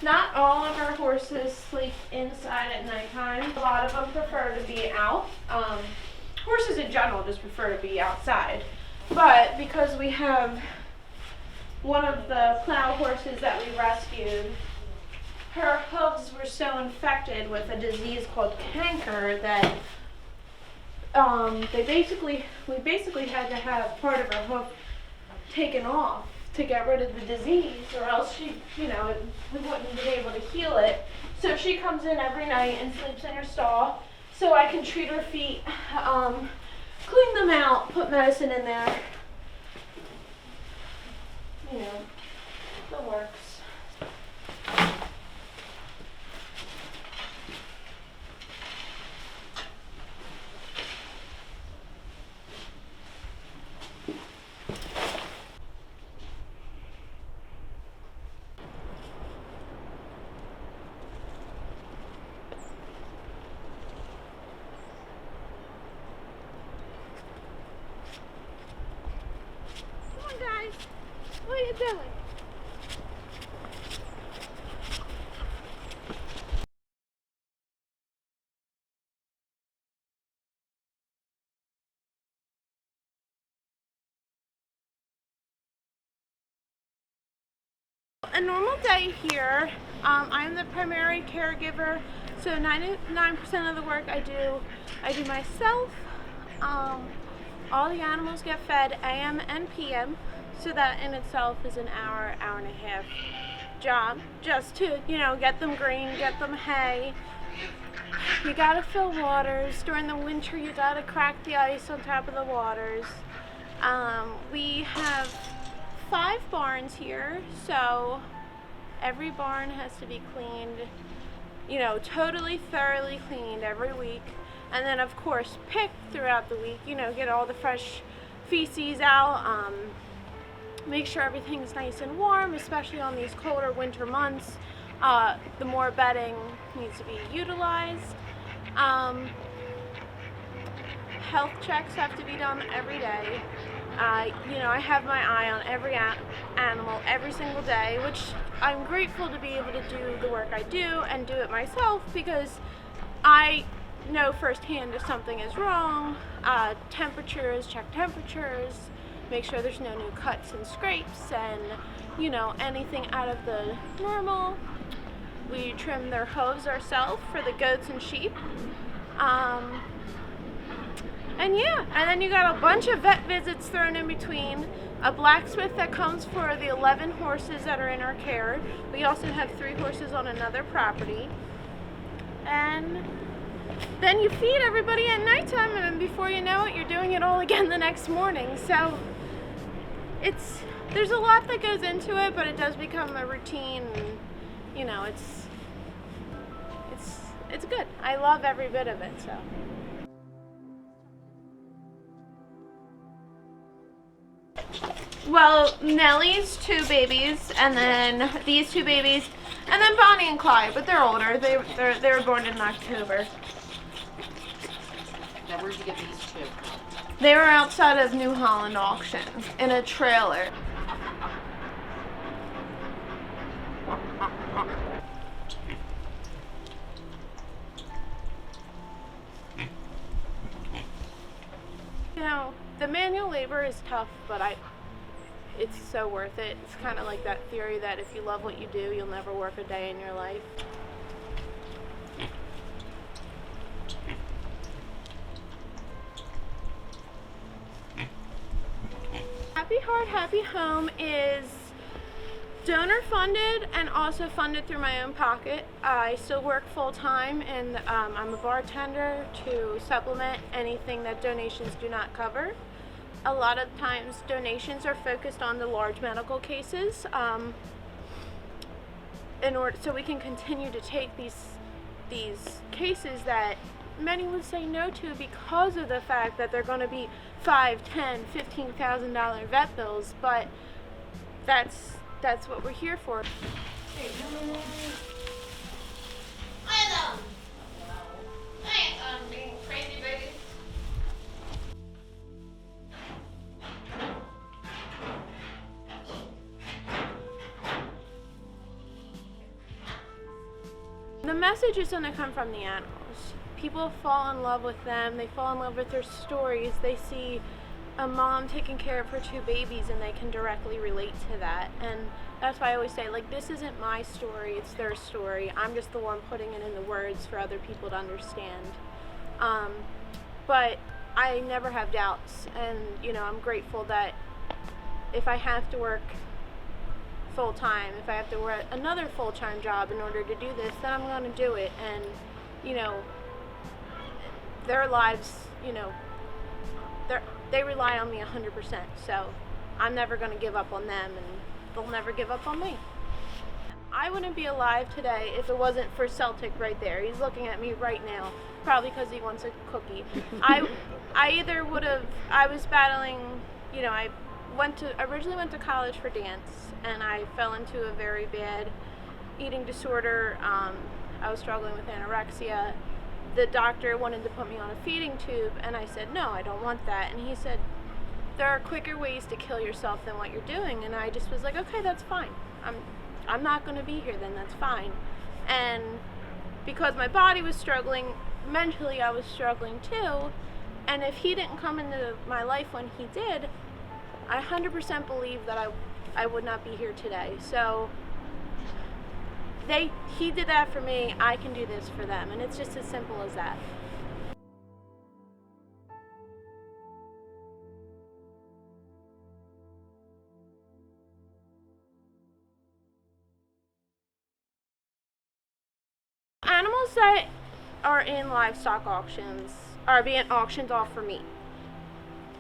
Not all of our horses sleep inside at nighttime. A lot of them prefer to be out. Horses in general just prefer to be outside. But because we have one of the plow horses that we rescued, her hooves were so infected with a disease called canker that we basically had to have part of her hoof taken off to get rid of the disease, or else she, we wouldn't be able to heal it. So she comes in every night and sleeps in her stall, so I can treat her feet, clean them out, put medicine in there, the works. What are you doing? A normal day here, I'm the primary caregiver, so 99% of the work I do myself. All the animals get fed AM and PM, so that in itself is an hour and a half job, just to, get them green, get them hay. You gotta fill waters. During the winter, you gotta crack the ice on top of the waters. We have 5 barns here, so every barn has to be cleaned, totally thoroughly cleaned every week. And then of course picked throughout the week, get all the fresh feces out, make sure everything's nice and warm, especially on these colder winter months. The more bedding needs to be utilized. Health checks have to be done every day. I have my eye on every animal every single day, which I'm grateful to be able to do the work I do and do it myself, because I know firsthand if something is wrong. Temperatures, check temperatures, make sure there's no new cuts and scrapes, and anything out of the normal. We trim their hooves ourselves for the goats and sheep. And then you got a bunch of vet visits thrown in between, a blacksmith that comes for the 11 horses that are in our care. We also have 3 horses on another property. And then you feed everybody at nighttime, and then before you know it, you're doing it all again the next morning. So there's a lot that goes into it, but it does become a routine, and it's good. I love every bit of it. So. Well, Nellie's 2 babies, and then these 2 babies, and then Bonnie and Clyde, but they're older. They were born in October. Now, where'd you get these 2? They were outside of New Holland auction in a trailer. The manual labor is tough, but it's so worth it. It's kind of like that theory that if you love what you do, you'll never work a day in your life. Happy Heart, Happy Home is donor funded and also funded through my own pocket. I still work full time, and I'm a bartender to supplement anything that donations do not cover. A lot of times donations are focused on the large medical cases, so we can continue to take these cases that many would say no to because of the fact that they're going to be $5,000, $10,000, $15,000 vet bills, but that's what we're here for. Hi, hey, being crazy, baby. message is going to come from the animals. People fall in love with them. They fall in love with their stories. They see a mom taking care of her 2 babies and they can directly relate to that. And that's why I always say, like, this isn't my story, it's their story. I'm just the one putting it in the words for other people to understand. But I never have doubts, and I'm grateful that if I have to work full time, if I have to work another full-time job in order to do this, then I'm going to do it. And their lives, they rely on me 100%. So I'm never going to give up on them, and they'll never give up on me. I wouldn't be alive today if it wasn't for Celtic right there. He's looking at me right now, probably because he wants a cookie. I was battling, I originally went to college for dance, and I fell into a very bad eating disorder. I was struggling with anorexia. The doctor wanted to put me on a feeding tube, and I said, no, I don't want that. And he said, there are quicker ways to kill yourself than what you're doing. And I just was like, okay, that's fine. I'm not going to be here then, that's fine. And because my body was struggling, mentally I was struggling too. And if he didn't come into my life when he did, I 100% believe that I would not be here today. So he did that for me, I can do this for them. And it's just as simple as that. Animals that are in livestock auctions are being auctioned off for meat.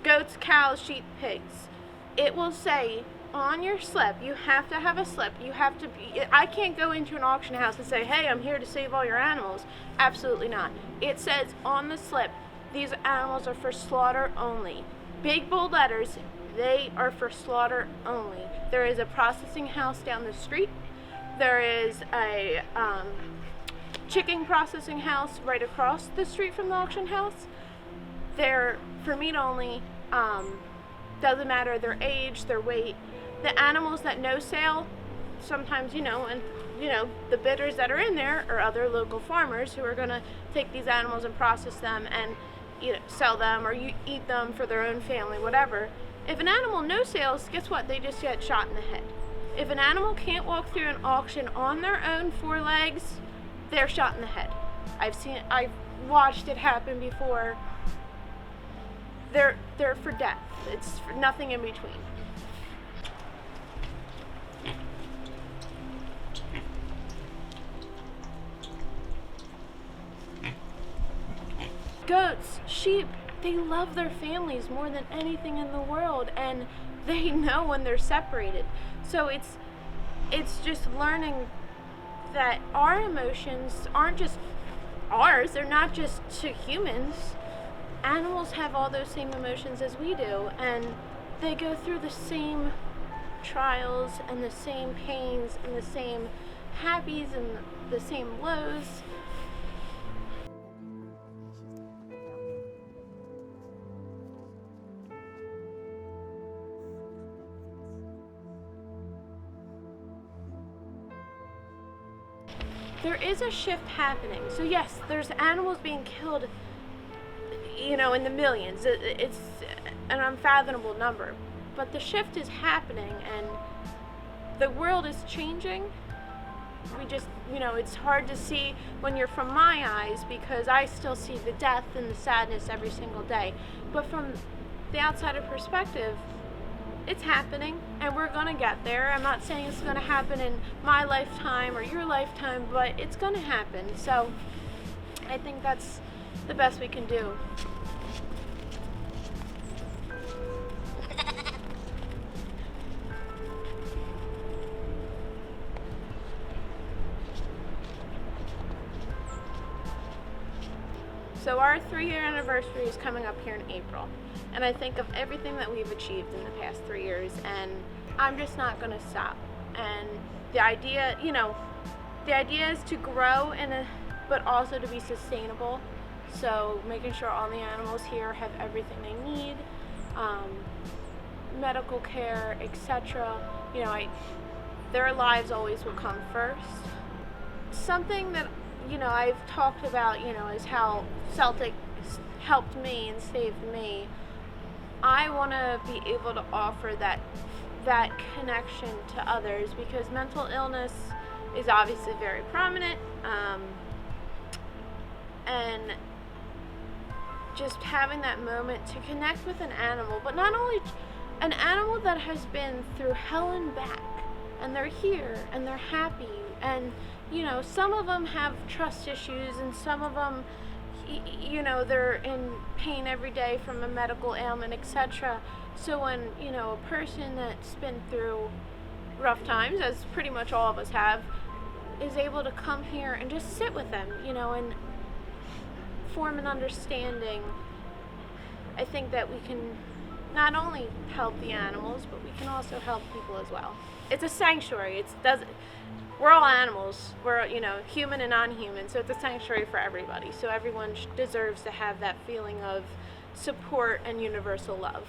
Goats, cows, sheep, pigs. It will say on your slip, you have to have a slip. You have to be, I can't go into an auction house and say, hey, I'm here to save all your animals. Absolutely not. It says on the slip, these animals are for slaughter only. Big bold letters, they are for slaughter only. There is a processing house down the street. There is a chicken processing house right across the street from the auction house. They're for meat only. Doesn't matter their age, their weight. The animals that no sale, sometimes, the bidders that are in there are other local farmers who are going to take these animals and process them and sell them or eat them for their own family, whatever. If an animal no sales, guess what? They just get shot in the head. If an animal can't walk through an auction on their own 4 legs, they're shot in the head. I've watched it happen before. They're for death. It's for nothing in between. Goats, sheep, they love their families more than anything in the world, and they know when they're separated. So it's just learning that our emotions aren't just ours, they're not just to humans. Animals have all those same emotions as we do, and they go through the same trials and the same pains and the same happies and the same lows. There is a shift happening. So yes, there's animals being killed, in the millions. It's an unfathomable number. But the shift is happening, and the world is changing. We just, it's hard to see when you're from my eyes, because I still see the death and the sadness every single day. But from the outsider perspective, it's happening, and we're going to get there. I'm not saying it's going to happen in my lifetime or your lifetime, but it's going to happen. So I think that's the best we can do. So our 3-year anniversary is coming up here in April. And I think of everything that we've achieved in the past 3 years, and I'm just not going to stop. And the idea is to grow but also to be sustainable. So making sure all the animals here have everything they need, medical care, etc. Their lives always will come first. Something that I've talked about, is how Celtic helped me and saved me. I want to be able to offer that connection to others, because mental illness is obviously very prominent, and just having that moment to connect with an animal, but not only an animal that has been through hell and back, and they're here and they're happy, and some of them have trust issues, and some of them they're in pain every day from a medical ailment, etc. So when a person that's been through rough times, as pretty much all of us have, is able to come here and just sit with them, and form an understanding, I think that we can not only help the animals, but we can also help people as well. It's a sanctuary. We're all animals. We're human and non-human, so it's a sanctuary for everybody. So everyone deserves to have that feeling of support and universal love.